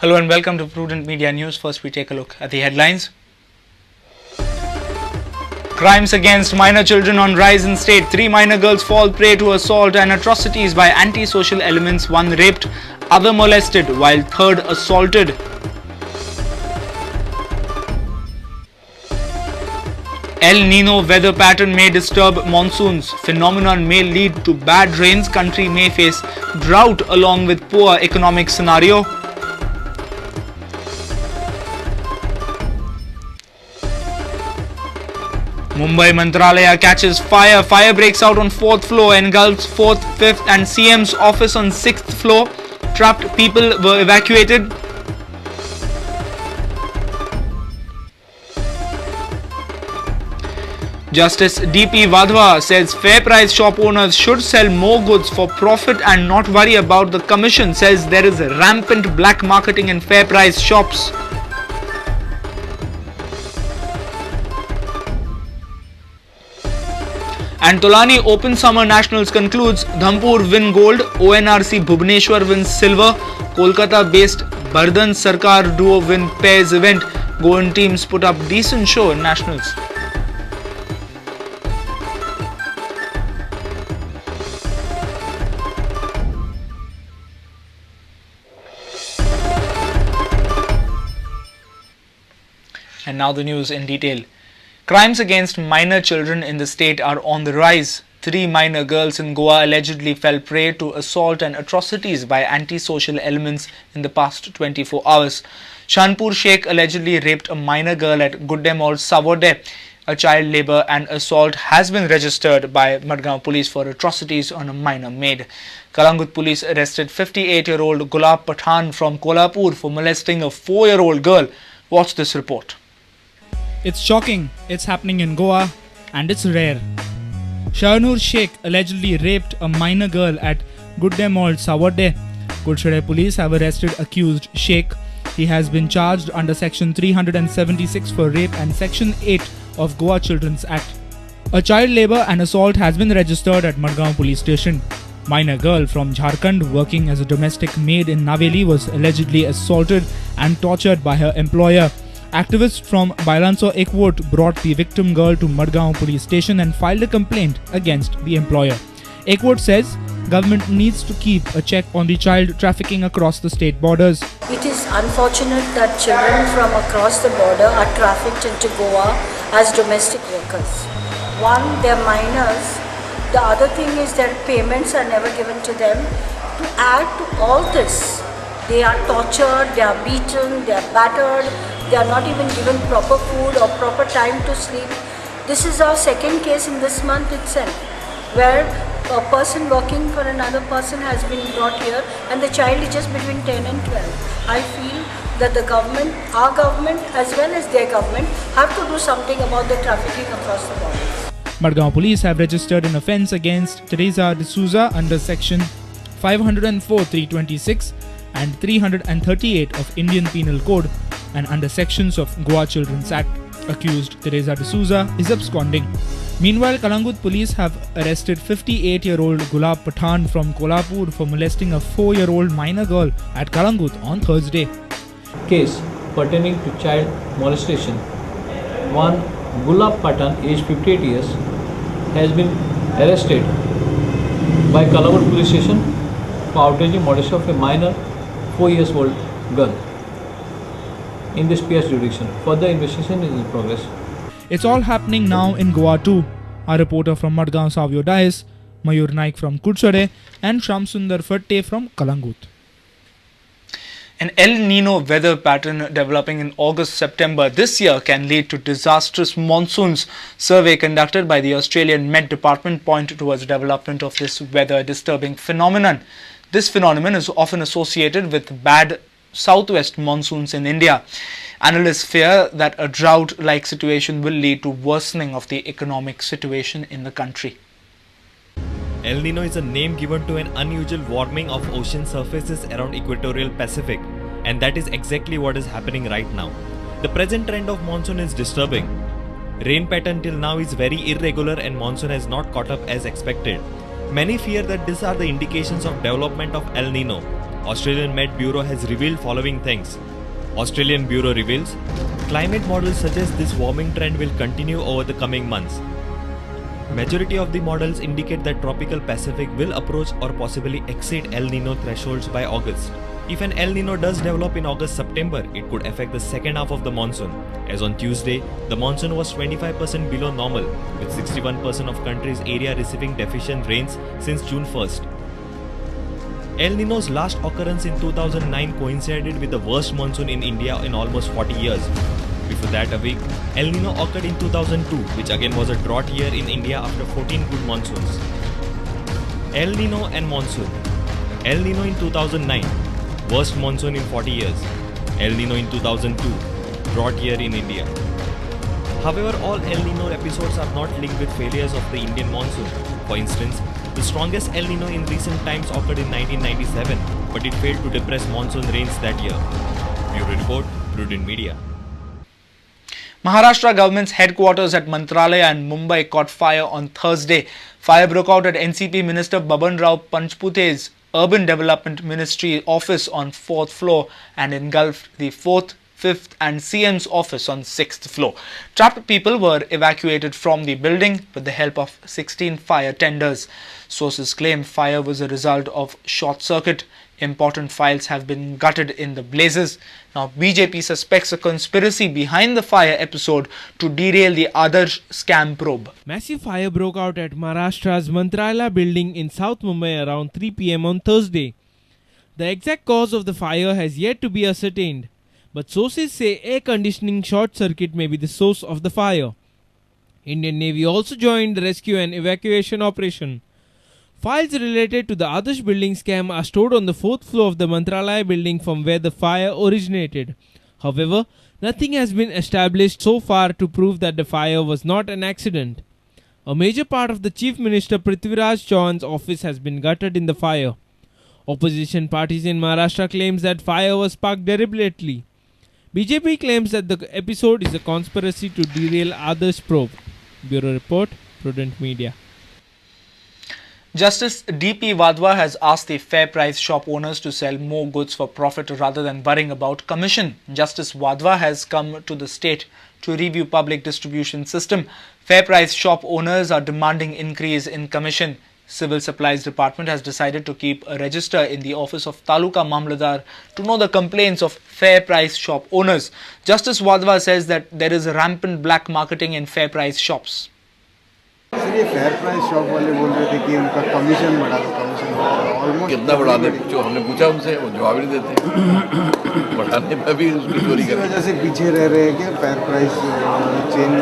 Hello and welcome to Prudent Media News. First we take a look at the headlines. Crimes against minor children on rise in state. 3 minor girls fall prey to assault and atrocities by anti-social elements. 1 raped, other molested, while 3rd assaulted. El Nino weather pattern may disturb monsoons. Phenomenon may lead to bad rains. Country may face drought along with poor economic scenario. Mumbai Mantralaya catches fire. Fire breaks out on 4th floor, engulfs 4th, 5th and CM's office on 6th floor. Trapped people were evacuated. Justice D.P. Vadhwa says fair price shop owners should sell more goods for profit and not worry about the commission. Says there is rampant black marketing in fair price shops. And Tolani Open Summer Nationals concludes. Dhampur win gold, ONRC Bhubaneswar wins silver, Kolkata-based Bardhan Sarkar duo win pairs event. Goan teams put up decent show in Nationals. And now the news in detail. Crimes against minor children in the state are on the rise. 3 minor girls in Goa allegedly fell prey to assault and atrocities by anti-social elements in the past 24 hours. Shanpur Sheikh allegedly raped a minor girl at Guddem or Savode. A child labour and assault has been registered by Madgaon police for atrocities on a minor maid. Kalangut police arrested 58-year-old Gulab Pathan from Kolhapur for molesting a 4-year-old girl. Watch this report. It's shocking, it's happening in Goa and it's rare. Shanpur Sheikh allegedly raped a minor girl at Guddem Mall, Savode. Kulshade police have arrested accused Sheikh. He has been charged under section 376 for rape and section 8 of Goa Children's Act. A child labour and assault has been registered at Madgaon police station. Minor girl from Jharkhand working as a domestic maid in Naveli was allegedly assaulted and tortured by her employer. Activists from Bailanso Ekvot brought the victim girl to Madgaon police station and filed a complaint against the employer. Ekvot says government needs to keep a check on the child trafficking across the state borders. It is unfortunate that children from across the border are trafficked into Goa as domestic workers. One, they're minors. The other thing is that payments are never given to them. To add to all this, they are tortured, they are beaten, they are battered. They are not even given proper food or proper time to sleep. This is our second case in this month itself, where a person working for another person has been brought here and the child is just between 10 and 12. I feel that the government, our government as well as their government, have to do something about the trafficking across the borders. Madgaon police have registered an offence against Teresa D'Souza under section 504-326 and 338 of Indian Penal Code and under sections of Goa Children's Act. Accused Teresa D'Souza is absconding. Meanwhile, Kalangut police have arrested 58-year-old Gulab Pathan from Kolhapur for molesting a 4-year-old minor girl at Kalangut on Thursday. Case pertaining to child molestation. One Gulab Pathan, aged 58 years, has been arrested by Kalangut police station for outraging modesty of a minor 4-year-old girl in this PS jurisdiction. Further investigation is in progress. It's all happening now in Goa too. Our reporter from Madgaon Savio Dais, Mayur Naik from Kudchade and Shamsundar Fatte from Kalangut. An El Nino weather pattern developing in August-September this year can lead to disastrous monsoons. Survey conducted by the Australian Met Department point towards development of this weather disturbing phenomenon. This phenomenon is often associated with bad southwest monsoons in India. Analysts fear that a drought-like situation will lead to worsening of the economic situation in the country. El Nino is a name given to an unusual warming of ocean surfaces around equatorial Pacific, and that is exactly what is happening right now. The present trend of monsoon is disturbing. Rain pattern till now is very irregular and monsoon has not caught up as expected. Many fear that these are the indications of development of El Nino. Australian Met Bureau has revealed following things. Australian Bureau reveals, climate models suggest this warming trend will continue over the coming months. Majority of the models indicate that tropical Pacific will approach or possibly exceed El Nino thresholds by August. If an El Nino does develop in August-September, it could affect the second half of the monsoon. As on Tuesday, the monsoon was 25% below normal, with 61% of country's area receiving deficient rains since June 1st. El Nino's last occurrence in 2009 coincided with the worst monsoon in India in almost 40 years. Before that a week, El Nino occurred in 2002, which again was a drought year in India after 14 good monsoons. El Nino and monsoon. El Nino in 2009, worst monsoon in 40 years. El Nino in 2002, drought year in India. However, all El Nino episodes are not linked with failures of the Indian monsoon. For instance, the strongest El Nino in recent times occurred in 1997, but it failed to depress monsoon rains that year. Bureau Report, Prudent Media. Maharashtra government's headquarters at Mantralaya and Mumbai caught fire on Thursday. Fire broke out at NCP Minister Baban Rao Panchpute's Urban Development Ministry office on 4th floor and engulfed the 4th, 5th and CM's office on 6th floor. Trapped people were evacuated from the building with the help of 16 fire tenders. Sources claim fire was a result of short circuit. Important files have been gutted in the blazes. Now, BJP suspects a conspiracy behind the fire episode to derail the Adarsh scam probe. Massive fire broke out at Maharashtra's Mantralaya building in South Mumbai around 3 p.m. on Thursday. The exact cause of the fire has yet to be ascertained, but sources say air conditioning short circuit may be the source of the fire. Indian Navy also joined the rescue and evacuation operation. Files related to the Adarsh building scam are stored on the 4th floor of the Mantralaya building from where the fire originated. However, nothing has been established so far to prove that the fire was not an accident. A major part of the Chief Minister Prithviraj Chauhan's office has been gutted in the fire. Opposition parties in Maharashtra claims that fire was sparked deliberately. BJP claims that the episode is a conspiracy to derail Adarsh probe. Bureau Report, Prudent Media. Justice D.P. Wadhwa has asked the fair price shop owners to sell more goods for profit rather than worrying about commission. Justice Wadhwa has come to the state to review public distribution system. Fair price shop owners are demanding increase in commission. Civil Supplies Department has decided to keep a register in the office of Taluka Mamladar to know the complaints of fair price shop owners. Justice Wadhwa says that there is rampant black marketing in fair price shops. ये fair price shop वाले बोल रहे थे कि उनका commission बढ़ा दो, commission almost कितना बढ़ा दे, जो हमने पूछा उनसे वो जवाब नहीं देते, बढ़ाने में भी उसकी चोरी कर वजह से पीछे रह रहे हैं कि फेयर प्राइस चेन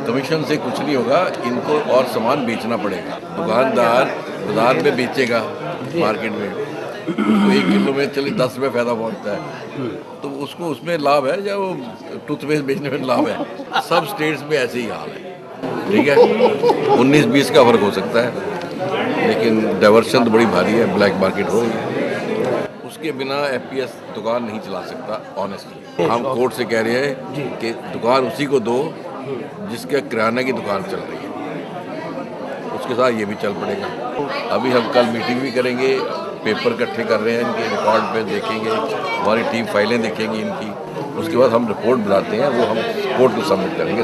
कमीशन से कुछ नहीं होगा, इनको और सामान बेचना पड़ेगा। दुकानदार बाजार में बेचेगा मार्केट में तो 1 किलो में चलिए 10 रुपये फायदा पहुँचता है तो उसको उसमें लाभ है, या वो टूथपेस्ट बेचने में लाभ है। सब स्टेट्स में ऐसे ही हाल है, ठीक है। 19-20 का फर्क हो सकता है, लेकिन डाइवर्शन तो बड़ी भारी है, ब्लैक मार्केट हो रही है। उसके बिना एफपीएस दुकान नहीं चला सकता। ऑनेस्टली हम कोर्ट से कह रहे हैं कि दुकान उसी को दो जिसके किराना की दुकान चल रही है, उसके साथ ये भी चल पड़ेगा। अभी हम कल मीटिंग भी करेंगे, पेपर इकट्ठे कर रहे हैं, इनके रिकॉर्ड पे देखेंगे, हमारी टीम फाइलें देखेंगी इनकी, उसके बाद हम रिपोर्ट बनाते हैं, वो हम कोर्ट को सबमिट करेंगे।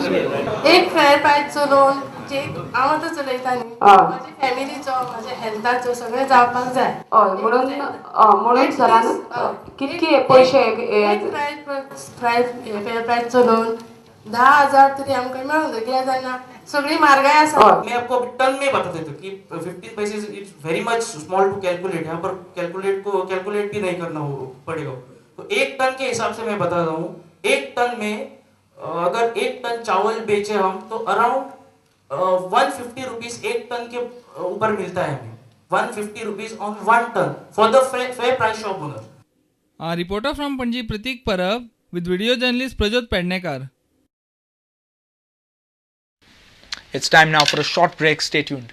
एक फेयर प्राइस चलोवन जे हांव तो चलयता न्ही, माझ्या फॅमिलीचो माझ्या हेल्थाचो सगळें जावपाक जाय। म्हणून सरान कितके पैसे फेयर प्राइस चलोवन 10,000 तरी आमकां मेळूं जाय, कित्याक जायना सगळी म्हारगाय आसा। मैं आपको टन में बता देता हूँ कि 15 पैसे it's very much small to calculate, यहाँ पर कैलकुलेट भी नहीं करना पड़ेगा। तो 1 टन के हिसाब से मैं बता रहा हूँ, 1 टन में अगर 1 टन चावल बेचे हम तो अराउंड 150 रुपीज 1 टन के ऊपर मिलता है हमें, 150 rupees on 1 ton for the fair price shop owner. Reporter from Panji Pratik Parab with video journalist Prajot Pednekar. It's time now for a short break. Stay tuned.